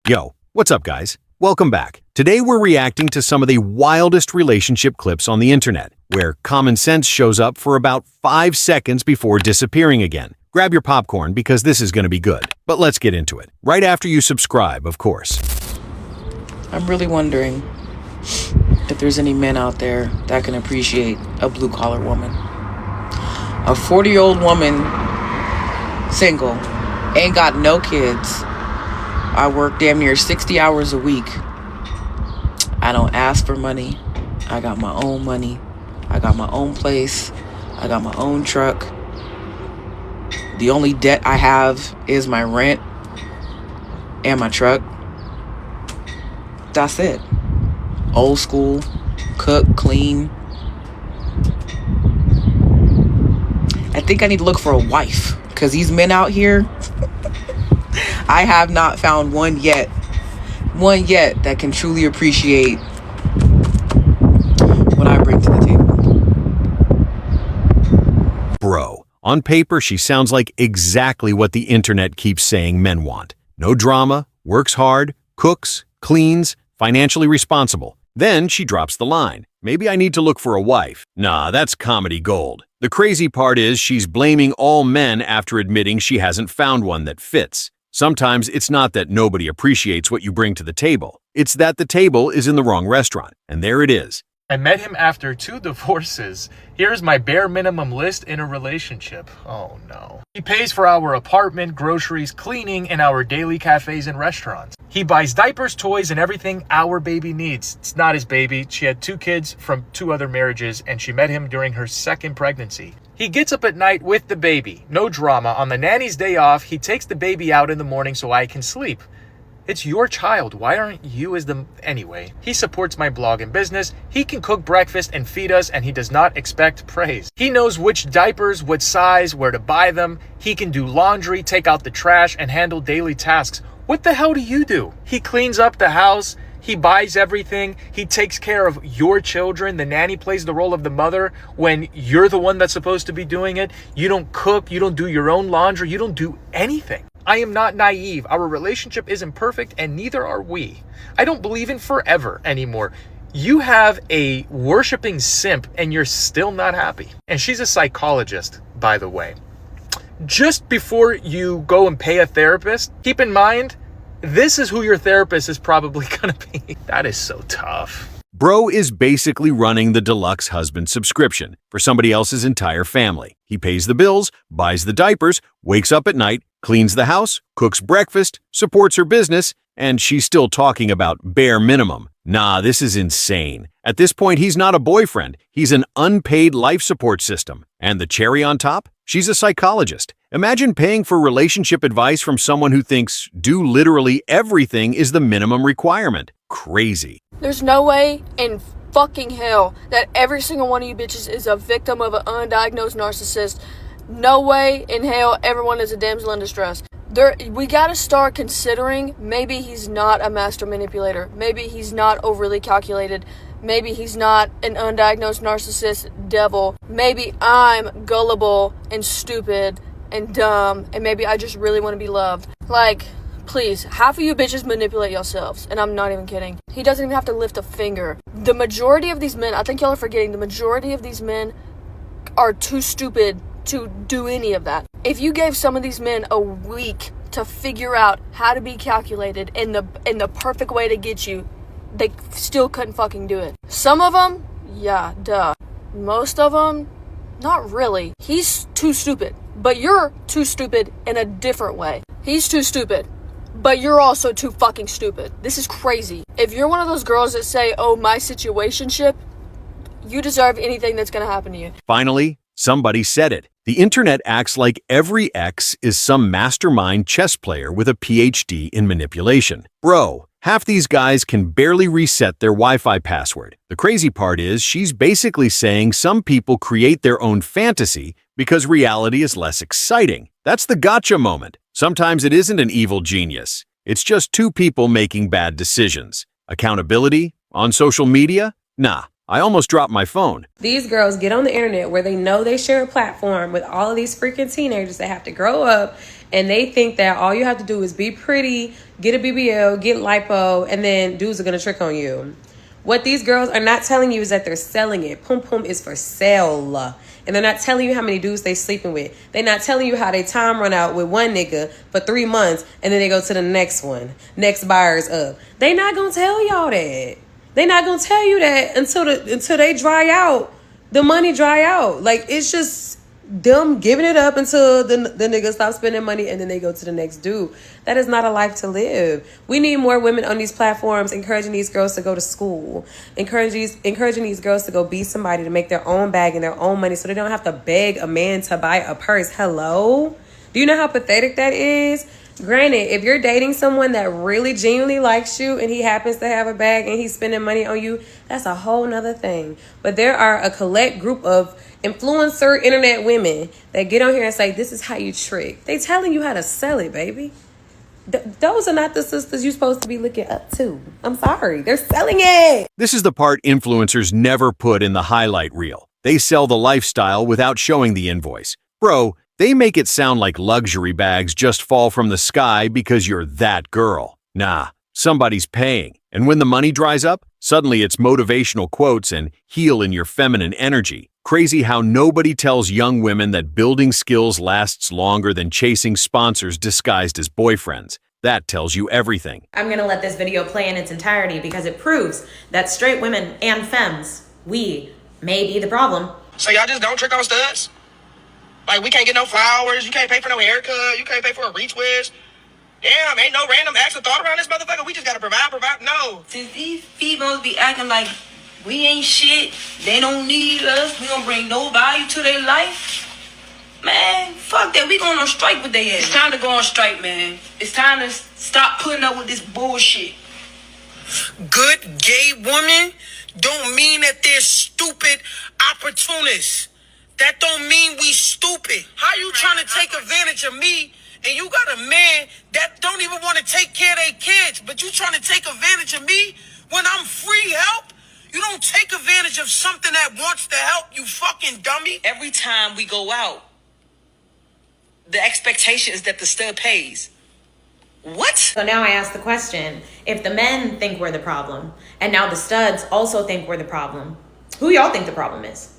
Yo, what's up, guys? Welcome back. Today we're reacting to some of the wildest relationship clips on the internet, where common sense shows up for about 5 seconds before disappearing again. Grab your popcorn because this is going to be good. But let's get into it. Right after you subscribe, of course. I'm really wondering if there's any men out there that can appreciate a blue-collar woman. A 40-year-old woman, single, ain't got no kids. I work damn near 60 hours a week. I don't ask for money. I got my own money. I got my own place. I got my own truck. The only debt I have is my rent and my truck. That's it. Old school, cook, clean. I think I need to look for a wife, because these men out here, I have not found one yet that can truly appreciate what I bring to the table. Bro, on paper she sounds like exactly what the internet keeps saying men want. No drama, works hard, cooks, cleans, financially responsible. Then she drops the line. Maybe I need to look for a wife. Nah, that's comedy gold. The crazy part is she's blaming all men after admitting she hasn't found one that fits. Sometimes it's not that nobody appreciates what you bring to the table. It's that the table is in the wrong restaurant. And there it is. I met him after 2 divorces. Here's my bare minimum list in a relationship. Oh no. He pays for our apartment, groceries, cleaning, and our daily cafes and restaurants. He buys diapers, toys, and everything our baby needs. It's not his baby. She had 2 kids from 2 other marriages, and she met him during her 2nd pregnancy. He gets up at night with the baby. No drama. On the nanny's day off, he takes the baby out in the morning so I can sleep. It's your child. Why aren't you as the... Anyway, he supports my blog and business. He can cook breakfast and feed us, and he does not expect praise. He knows which diapers, what size, where to buy them. He can do laundry, take out the trash, and handle daily tasks. What the hell do you do? He cleans up the house. He buys everything. He takes care of your children. The nanny plays the role of the mother when you're the one that's supposed to be doing it. You don't cook. You don't do your own laundry. You don't do anything. I am not naive. Our relationship isn't perfect, and neither are we. I don't believe in forever anymore. You have a worshiping simp, and you're still not happy. And she's a psychologist, by the way. Just before you go and pay a therapist, keep in mind, this is who your therapist is probably going to be. That is so tough. Bro is basically running the deluxe husband subscription for somebody else's entire family. He pays the bills, buys the diapers, wakes up at night, cleans the house, cooks breakfast, supports her business, and she's still talking about bare minimum. Nah, this is insane. At this point, he's not a boyfriend. He's an unpaid life support system. And the cherry on top? She's a psychologist. Imagine paying for relationship advice from someone who thinks do literally everything is the minimum requirement. Crazy. There's no way in fucking hell that every single one of you bitches is a victim of an undiagnosed narcissist. No way in hell everyone is a damsel in distress. We gotta start considering maybe he's not a master manipulator. Maybe he's not overly calculated. Maybe he's not an undiagnosed narcissist devil. Maybe I'm gullible and stupid and dumb, and maybe I just really want to be loved. Like, please, half of you bitches manipulate yourselves, and I'm not even kidding. He doesn't even have to lift a finger. The majority of these men, I think y'all are forgetting, the majority of these men are too stupid to do any of that. If you gave some of these men a week to figure out how to be calculated in the perfect way to get you, they still couldn't fucking do it. Some of them, yeah, duh. Most of them, not really. He's too stupid, but you're too stupid in a different way. He's too stupid, but you're also too fucking stupid. This is crazy. If you're one of those girls that say, oh, my situationship, you deserve anything that's gonna happen to you. Finally, somebody said it. The internet acts like every ex is some mastermind chess player with a PhD in manipulation. Bro, half these guys can barely reset their Wi-Fi password. The crazy part is she's basically saying some people create their own fantasy because reality is less exciting. That's the gotcha moment. Sometimes it isn't an evil genius. It's just 2 people making bad decisions. Accountability? On social media? Nah. I almost dropped my phone. These girls get on the internet where they know they share a platform with all of these freaking teenagers that have to grow up And they think that all you have to do is be pretty, get a BBL, get lipo, and then dudes are going to trick on you. What these girls are not telling you is that they're selling it. Pum Pum is for sale. And they're not telling you how many dudes they sleeping with. They're not telling you how they time run out with one nigga for 3 months and then they go to the next one. Next buyer's up. They not going to tell y'all that. They not going to tell you that until they dry out. The money dry out. Like, it's just them giving it up until the nigga stops spending money and then they go to the next dude. That is not a life to live. We need more women on these platforms encouraging these girls to go to school, encouraging these girls to go be somebody, to make their own bag and their own money so they don't have to beg a man to buy a purse. Hello? Do you know how pathetic that is? Granted, if you're dating someone that really genuinely likes you and he happens to have a bag and he's spending money on you, that's a whole nother thing. But there are a collect group of influencer internet women that get on here and say, this is how you trick. They telling you how to sell it, baby. Those are not the sisters you're supposed to be looking up to. I'm sorry. They're selling it. This is the part influencers never put in the highlight reel. They sell the lifestyle without showing the invoice. Bro, they make it sound like luxury bags just fall from the sky because you're that girl. Nah, somebody's paying. And when the money dries up, suddenly it's motivational quotes and heal in your feminine energy. Crazy how nobody tells young women that building skills lasts longer than chasing sponsors disguised as boyfriends. That tells you everything. I'm going to let this video play in its entirety because it proves that straight women and femmes, we may be the problem. So y'all just don't trick on studs? Like, we can't get no flowers, you can't pay for no haircut, you can't pay for a retwist. Damn, ain't no random acts of thought around this motherfucker. We just gotta provide. No. Since these females be acting like we ain't shit, they don't need us, we don't bring no value to their life, man, fuck that. We going on strike with their ass. It's time to go on strike, man. It's time to stop putting up with this bullshit. Good gay women don't mean that they're stupid opportunists. That don't mean we stupid. How you trying to take advantage of me and you got a man that don't even want to take care of their kids, but you trying to take advantage of me when I'm free help? You don't take advantage of something that wants to help, you fucking dummy. Every time we go out, the expectation is that the stud pays. What? So now I ask the question, if the men think we're the problem, and now the studs also think we're the problem, who y'all think the problem is?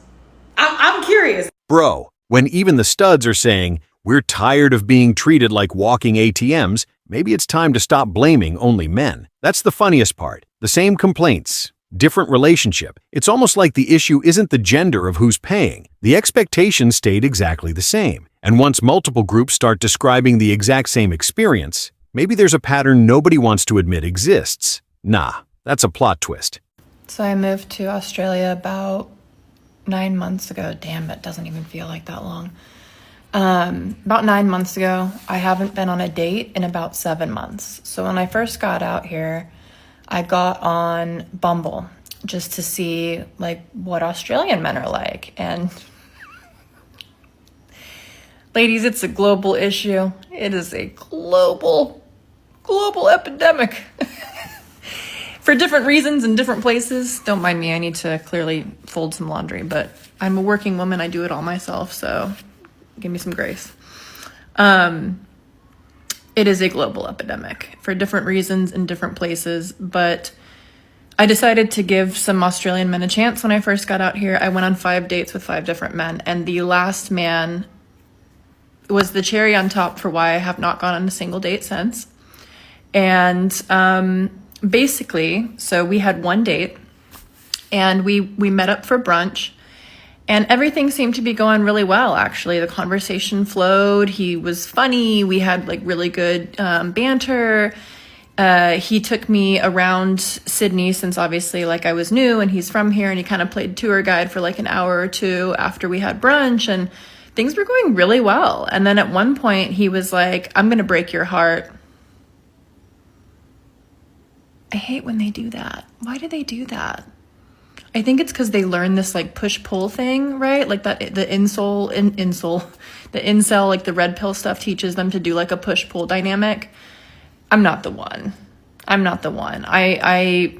I'm curious. Bro, when even the studs are saying, we're tired of being treated like walking ATMs, maybe it's time to stop blaming only men. That's the funniest part. The same complaints, different relationship. It's almost like the issue isn't the gender of who's paying. The expectations stayed exactly the same. And once multiple groups start describing the exact same experience, maybe there's a pattern nobody wants to admit exists. Nah, that's a plot twist. So I moved to Australia about 9 months ago. Damn, it doesn't even feel like that long. About 9 months ago. I haven't been on a date in about 7 months. So when I first got out here, I got on Bumble just to see like what Australian men are like. And ladies, it's a global issue. It is a global epidemic. For different reasons in different places. Don't mind me, I need to clearly fold some laundry, but I'm a working woman, I do it all myself, so give me some grace. It is a global epidemic for different reasons in different places, but I decided to give some Australian men a chance when I first got out here. I went on 5 dates with 5 different men, and the last man was the cherry on top for why I have not gone on a single date since. And basically, so we had 1 date and we met up for brunch and everything seemed to be going really well. Actually, the conversation flowed. He was funny. We had like really good banter. He took me around Sydney since obviously like I was new and he's from here, and he kind of played tour guide for like an hour or two after we had brunch, and things were going really well. And then at one point he was like, I'm going to break your heart. I hate when they do that. Why do they do that? I think it's because they learn this like push-pull thing, right? Like that the incel, like the red pill stuff teaches them to do like a push-pull dynamic. I'm not the one. I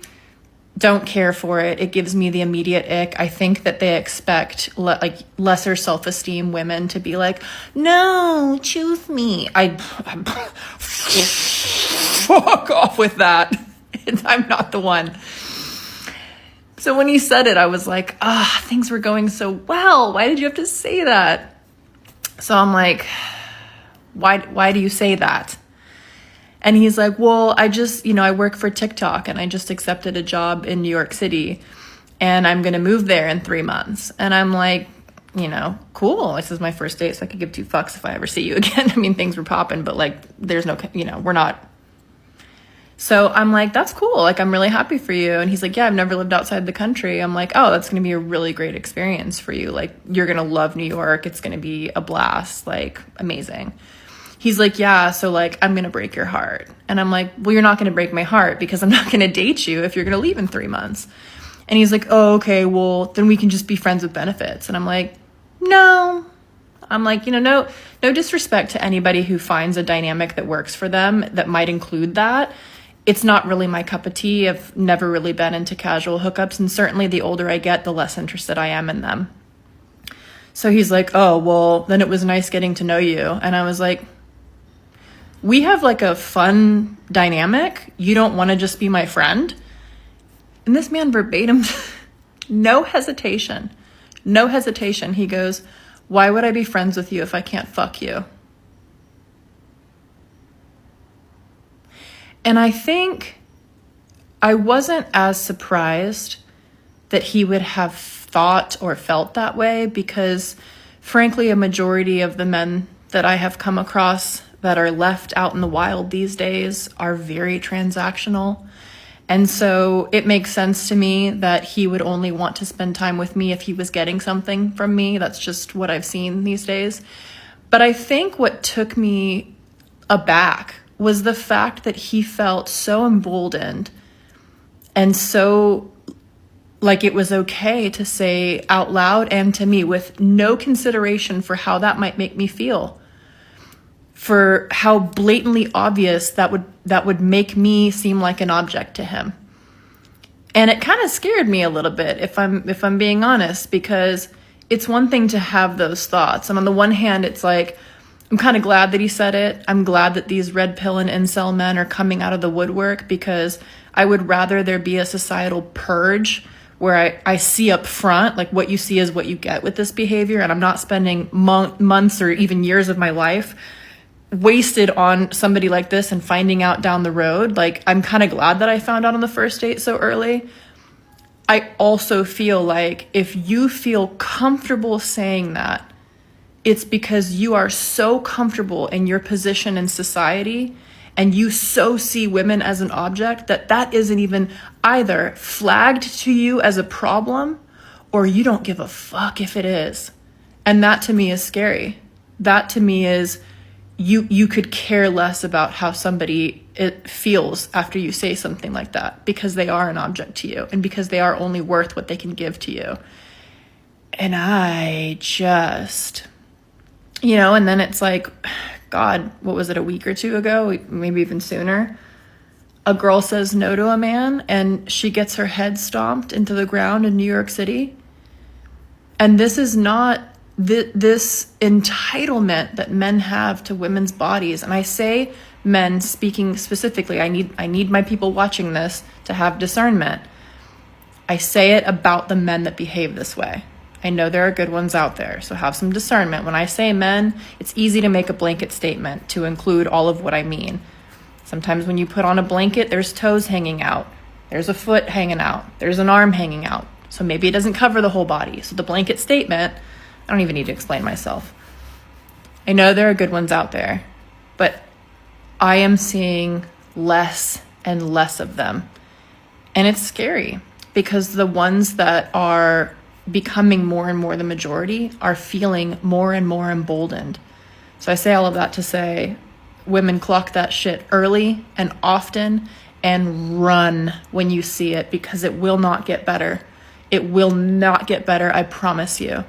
don't care for it. It gives me the immediate ick. I think that they expect like lesser self-esteem women to be like, no, choose me. I fuck off with that. I'm not the one. So when he said it, I was like, things were going so well. Why did you have to say that? So I'm like, why do you say that? And he's like, well, I just, I work for TikTok and I just accepted a job in New York City and I'm going to move there in 3 months. And I'm like, cool. This is my first date, so I could give two fucks if I ever see you again. I mean, things were popping, but like, there's no, we're not. So I'm like, that's cool. Like, I'm really happy for you. And he's like, yeah, I've never lived outside the country. I'm like, oh, that's going to be a really great experience for you. Like, you're going to love New York. It's going to be a blast. Like, amazing. He's like, yeah, so like, I'm going to break your heart. And I'm like, well, you're not going to break my heart because I'm not going to date you if you're going to leave in 3 months. And he's like, oh, okay, well, then we can just be friends with benefits. And I'm like, no. I'm like, no disrespect to anybody who finds a dynamic that works for them that might include that. It's not really my cup of tea. I've never really been into casual hookups. And certainly the older I get, the less interested I am in them. So he's like, oh, well, then it was nice getting to know you. And I was like, we have like a fun dynamic. You don't want to just be my friend? And this man verbatim, no hesitation. He goes, why would I be friends with you if I can't fuck you? And I think I wasn't as surprised that he would have thought or felt that way because, frankly, a majority of the men that I have come across that are left out in the wild these days are very transactional. And so it makes sense to me that he would only want to spend time with me if he was getting something from me. That's just what I've seen these days. But I think what took me aback was the fact that he felt so emboldened and so like it was okay to say out loud and to me with no consideration for how that might make me feel, for how blatantly obvious that would make me seem like an object to him. And it kind of scared me a little bit, if I'm being honest, because it's one thing to have those thoughts. And on the one hand, it's like, I'm kind of glad that he said it. I'm glad that these red pill and incel men are coming out of the woodwork, because I would rather there be a societal purge where I see up front, like, what you see is what you get with this behavior. And I'm not spending months or even years of my life wasted on somebody like this and finding out down the road. Like, I'm kind of glad that I found out on the first date so early. I also feel like if you feel comfortable saying that, it's because you are so comfortable in your position in society and you so see women as an object that isn't even either flagged to you as a problem or you don't give a fuck if it is. And that to me is scary. That to me is you could care less about how somebody it feels after you say something like that, because they are an object to you and because they are only worth what they can give to you. And I just, and then it's like, God, what was it, a week or two ago, maybe even sooner? A girl says no to a man and she gets her head stomped into the ground in New York City. And this is not this entitlement that men have to women's bodies. And I say men, speaking specifically, I need my people watching this to have discernment. I say it about the men that behave this way. I know there are good ones out there, so have some discernment. When I say men, it's easy to make a blanket statement to include all of what I mean. Sometimes when you put on a blanket, there's toes hanging out, there's a foot hanging out, there's an arm hanging out. So maybe it doesn't cover the whole body. So the blanket statement, I don't even need to explain myself. I know there are good ones out there, but I am seeing less and less of them. And it's scary because the ones that are becoming more and more the majority are feeling more and more emboldened. So I say all of that to say, women clock that shit early and often and run when you see it, because it will not get better. It will not get better, I promise you.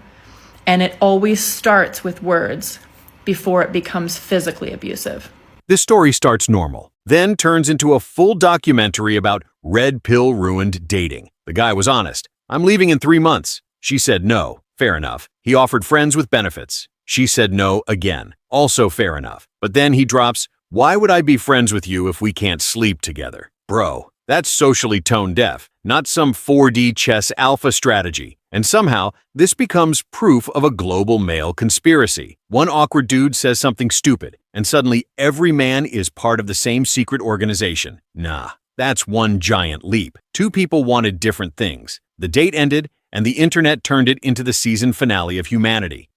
And it always starts with words before it becomes physically abusive. This story starts normal, then turns into a full documentary about Red pill ruined dating. The guy was honest. I'm leaving in 3 months. She said no. Fair enough. He offered friends with benefits. She said no again. Also fair enough. But then he drops, why would I be friends with you if we can't sleep together? Bro, that's socially tone deaf, not some 4D chess alpha strategy. And somehow, this becomes proof of a global male conspiracy. One awkward dude says something stupid, and suddenly every man is part of the same secret organization. Nah, that's one giant leap. Two people wanted different things. The date ended, and the internet turned it into the season finale of humanity.